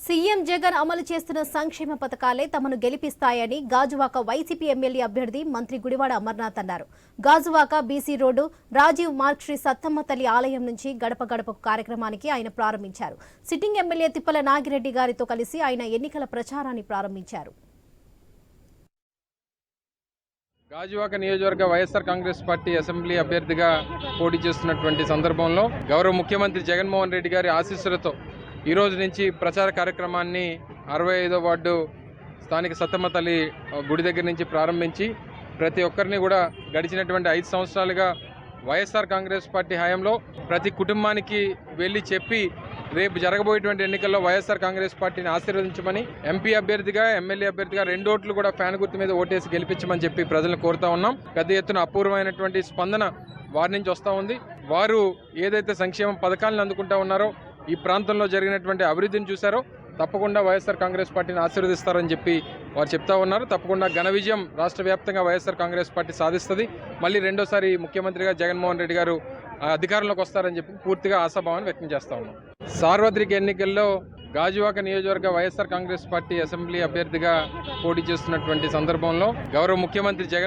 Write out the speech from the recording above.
CM Jagan అమలు చేస్తున్న సంక్షేమ పథకాలే తమను గెలిపిస్తాయని గాజువాక వైసీపీ ఎమ్మెల్యే అభ్యర్థి మంత్రి గుడివాడ అమర్నాథ్ అన్నారు. గాజువాక బీసీ రోడ్డు రాజీవ్ మార్గ్ శ్రీ సత్తమ్మ తల్లి ఆలయం నుంచి గడప గడపకు కార్యక్రమానికి ఆయన ప్రారంభించారు. సిట్టింగ్ ఎమ్మెల్యే తిప్పల నాగిరెడ్డి గారితో కలిసి ఆయన ఎన్నికల ప్రచారాన్ని ప్రారంభించారు. గాజువాక నియోజకవర్గ వైఎస్ఆర్ కాంగ్రెస్ పార్టీ అసెంబ్లీ అభ్యర్థిగా పోటీ చేస్తున్నటువంటి సందర్భంలో గౌరవ ముఖ్యమంత్రి జగన్మోహన్ రెడ్డి గారి ఆశీస్సులతో ఈ రోజు నుంచి ప్రచార కార్యక్రమాన్ని 65వ వార్డు స్థానిక సత్తమ్మ తల్లి గుడి దగ్గర నుంచి ప్రారంభించి ప్రతి ఒక్కరిని కూడా గడిచినటువంటి 5 సంవత్సరాలుగా వైఎస్ఆర్ కాంగ్రెస్ పార్టీ హయాంలో ప్రతి కుటుంబానికి వెళ్ళి చెప్పి రేపు జరగబోయేటువంటి ఎన్నికల్లో వైఎస్ఆర్ కాంగ్రెస్ పార్టీని ఆశీర్వదించమని, ఎంపీ అభ్యర్థిగా ఎమ్మెల్యే అభ్యర్థిగా 2 ఓట్లు కూడా ఫ్యాన్ గుర్తు మీద ఓటేసి గెలిపించమని చెప్పి ప్రజలను కోరుతా ఉన్నాం. పెద్ద ఎత్తున అపూర్వమైనటువంటి స్పందన వారి నుంచి వస్తూ ఉంది. వారు ఏదైతే సంక్షేమ పథకాలను అందుకుంటా ఉన్నారో, ఈ ప్రాంతంలో జరిగినటువంటి అభివృద్ధిని చూశారో తప్పకుండా వైఎస్ఆర్ కాంగ్రెస్ పార్టీని ఆశీర్వదిస్తారని చెప్పి వారు చెప్తా ఉన్నారు. తప్పకుండా ఘన విజయం రాష్ట్ర వ్యాప్తంగా వైఎస్ఆర్ కాంగ్రెస్ పార్టీ సాధిస్తుంది. మళ్ళీ రెండోసారి ముఖ్యమంత్రిగా జగన్మోహన్ రెడ్డి గారు అధికారంలోకి వస్తారని చెప్పి పూర్తిగా ఆశాభావాన్ని వ్యక్తం చేస్తా ఉన్నాం. సార్వత్రిక ఎన్నికల్లో గాజువాక నియోజకవర్గ వైఎస్ఆర్ కాంగ్రెస్ పార్టీ అసెంబ్లీ అభ్యర్థిగా పోటీ చేస్తున్నటువంటి సందర్భంలో గౌరవ ముఖ్యమంత్రి జగన్